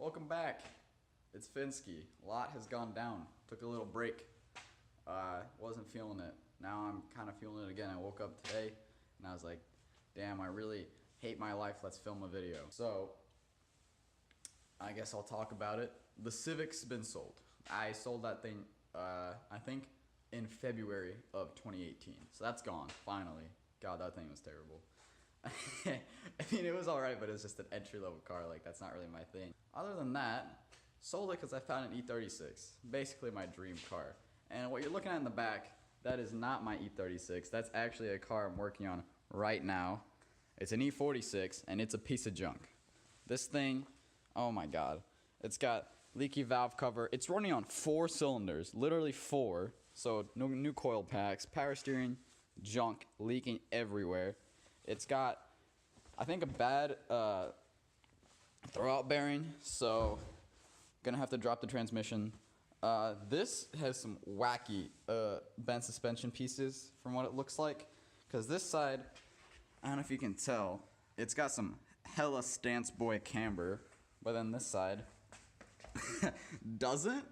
Welcome back. It's Finsky. A lot has gone down. Took a little break. Wasn't feeling it. Now I'm kind of feeling it again. I woke up today and I was like, damn, I really hate my life. Let's film a video. So I guess I'll talk about it. The Civic's been sold. I sold that thing, I think in February of 2018. So that's gone, finally. God, that thing was terrible. I mean, it was alright, but it was just an entry-level car. Like, that's not really my thing. Other than that, sold it because I found an E36. Basically my dream car. And what you're looking at in the back, that is not my E36. That's actually a car I'm working on right now. It's an E46, and it's a piece of junk. This thing, oh my god. It's got leaky valve cover. It's running on 4 cylinders, literally 4. So no new coil packs, power steering, junk, leaking everywhere. It's got, I think, a bad throwout bearing, so gonna have to drop the transmission. This has some wacky bent suspension pieces from what it looks like, because this side, I don't know if you can tell, it's got some hella stance boy camber, but then this side doesn't.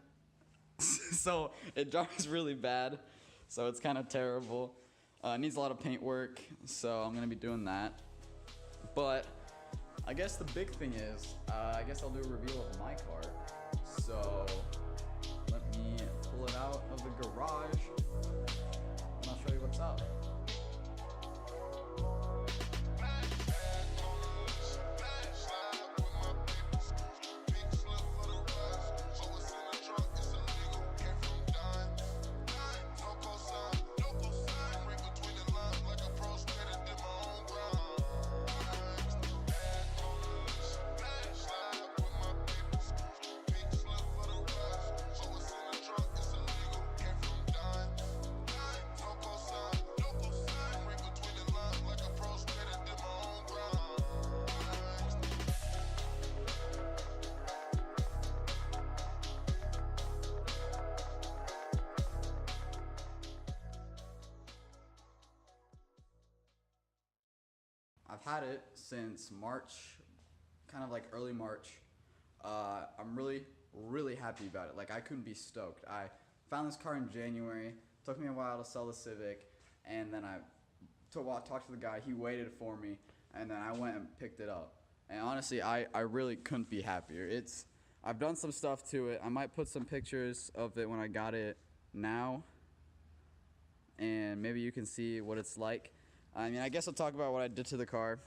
So it drives really bad, so it's kind of terrible. Needs a lot of paint work, so I'm gonna be doing that. But I guess the big thing is, I guess I'll do a reveal of my car. So let me pull it out of the garage and I'll show you what's up. I've had it since March, kind of like early March. I'm really happy about it. Like, I couldn't be stoked. I found this car in January. Took me a while to sell the Civic, and then I talked to the guy. He waited for me, and then I went and picked it up. And honestly, I really couldn't be happier. I've done some stuff to it. I might put some pictures of it when I got it now, and maybe you can see what it's like. I mean, I guess I'll talk about what I did to the car.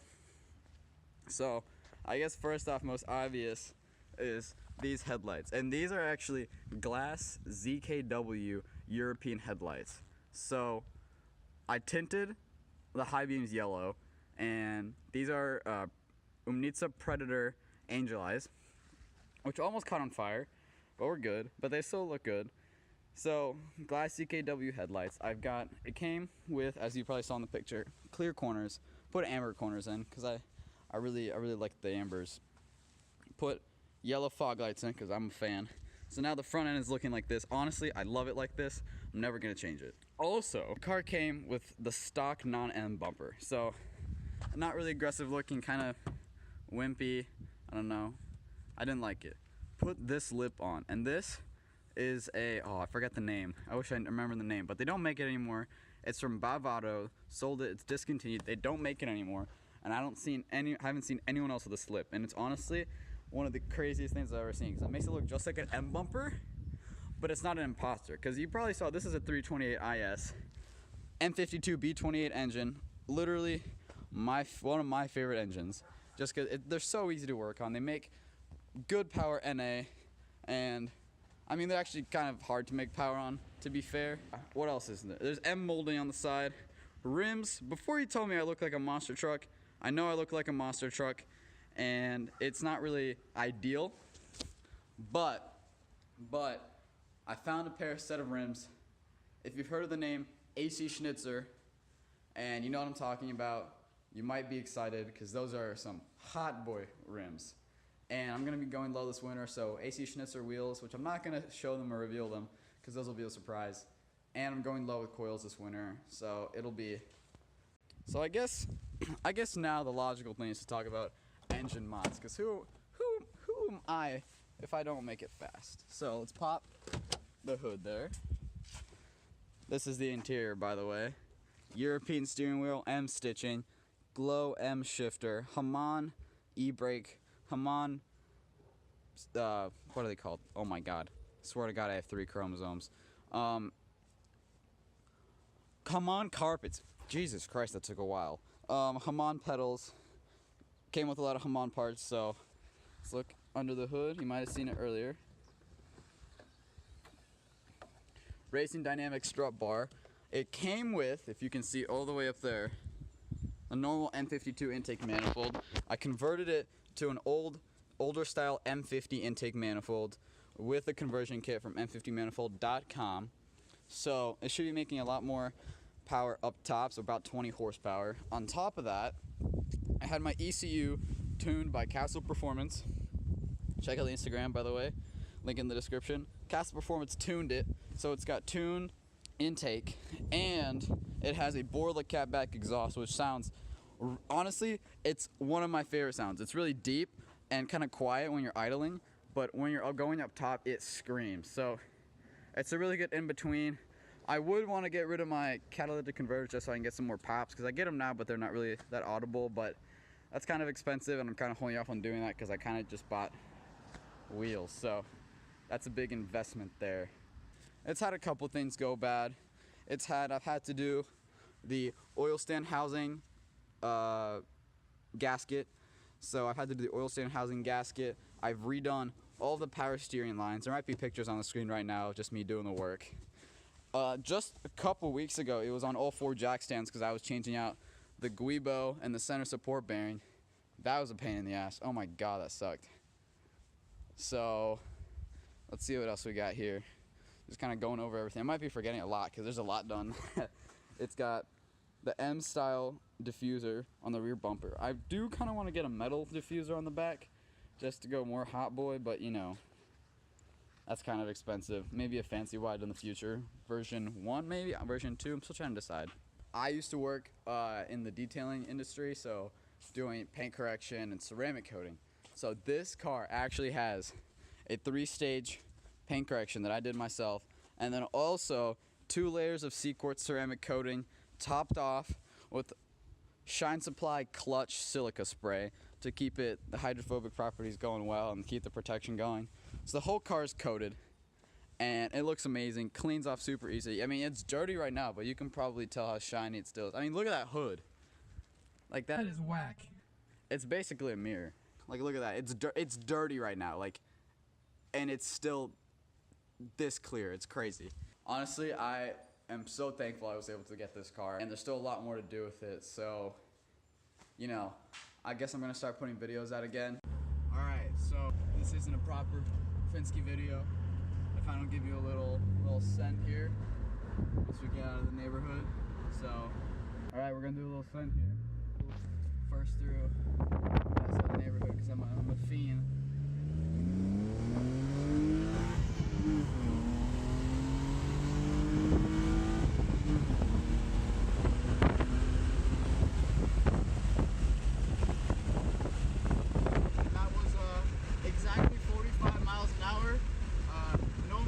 So, I guess first off, most obvious is these headlights. And these are actually Glass ZKW European headlights. So, I tinted the high beams yellow, and these are Umnitsa Predator Angel Eyes, which almost caught on fire, but we're good. But they still look good. So, Glass ZKW headlights. It came with, as you probably saw in the picture, clear corners. Put amber corners in, because I really like the ambers. Put yellow fog lights in, because I'm a fan. So now the front end is looking like this. Honestly, I love it like this. I'm never going to change it. Also, the car came with the stock non-M bumper. So, not really aggressive looking, kind of wimpy. I don't know. I didn't like it. Put this lip on, and this is I forgot the name. I wish I remember the name, but they don't make it anymore. It's from Bavado, sold it, it's discontinued. They don't make it anymore, and I haven't seen anyone else with a slip, and it's honestly one of the craziest things I've ever seen, because it makes it look just like an M bumper, but it's not an imposter, because you probably saw this is a 328 IS, M52 B28 engine, literally one of my favorite engines, just because they're so easy to work on. They make good power NA, and I mean, they're actually kind of hard to make power on, to be fair. What else is there? There's M molding on the side. Rims, before you told me I look like a monster truck, I know I look like a monster truck, and it's not really ideal, but I found a set of rims. If you've heard of the name AC Schnitzer, and you know what I'm talking about, you might be excited, because those are some hot boy rims. And I'm going to be going low this winter, so AC Schnitzer wheels, which I'm not going to show them or reveal them, because those will be a surprise. And I'm going low with coils this winter, so it'll be... So I guess now the logical thing is to talk about engine mods, because who am I if I don't make it fast. So let's pop the hood there. This is the interior, by the way. European steering wheel, M stitching, Glow M shifter, Hamann e-brake, Hamann, what are they called? Oh my god. Swear to god I have 3 chromosomes. Hamann carpets. Jesus Christ, that took a while. Hamann pedals. Came with a lot of Hamann parts, so let's look under the hood. You might have seen it earlier. Racing Dynamic strut bar. It came with, if you can see all the way up there, a normal M52 intake manifold. I converted it to an older style M50 intake manifold with a conversion kit from m50manifold.com. So it should be making a lot more power up top, so about 20 horsepower. On top of that, I had my ECU tuned by Castle Performance. Check out the Instagram, by the way, link in the description. Castle Performance tuned it, so it's got tuned intake, and it has a Borla catback exhaust, which sounds, honestly, it's one of my favorite sounds. It's really deep and kind of quiet when you're idling, but when you're going up top, it screams. So it's a really good in-between. I would want to get rid of my catalytic converters just so I can get some more pops, because I get them now, but they're not really that audible, but that's kind of expensive, and I'm kind of holding off on doing that because I kind of just bought wheels, so that's a big investment there. It's had a couple things go bad. I've had to do the oil stand housing gasket, so I've had to do the oil stand housing gasket. I've redone all the power steering lines. There might be pictures on the screen right now of just me doing the work. Just a couple weeks ago, it was on all 4 jack stands because I was changing out the Guibo and the center support bearing. That was a pain in the ass. Oh my god, that sucked. So let's see what else we got here. Just kind of going over everything. I might be forgetting a lot because there's a lot done. It's got the M style diffuser on the rear bumper. I do kind of want to get a metal diffuser on the back just to go more hot boy, but you know, that's kind of expensive. Maybe a fancy wide in the future. Version 1 maybe, version 2, I'm still trying to decide. I used to work in the detailing industry, so doing paint correction and ceramic coating. So this car actually has a 3-stage paint correction that I did myself, and then also 2 layers of Seaquartz ceramic coating topped off with Shine Supply clutch silica spray to keep the hydrophobic properties going well and keep the protection going. So the whole car is coated, and it looks amazing, cleans off super easy. I mean, it's dirty right now, but you can probably tell how shiny it still is. I mean, look at that hood. Like that is whack. It's basically a mirror. Like, look at that. It's dirty right now. Like, and it's still this clear. It's crazy. Honestly, I am so thankful I was able to get this car, and there's still a lot more to do with it. So, you know, I guess I'm gonna start putting videos out again. All right, so this isn't a proper Finsky video. I kind of give you a little scent here once we get out of the neighborhood. So, all right, we're gonna do a little scent here. First through the rest of the neighborhood because I'm a fiend.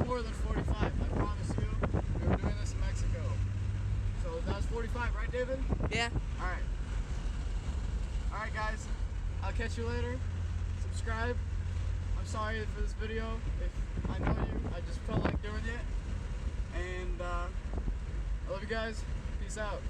More than 45, I promise you. We were doing this in Mexico. So that was 45, right, David? Yeah. Alright. Alright, guys. I'll catch you later. Subscribe. I'm sorry for this video. If I know you, I just felt like doing it. And I love you guys. Peace out.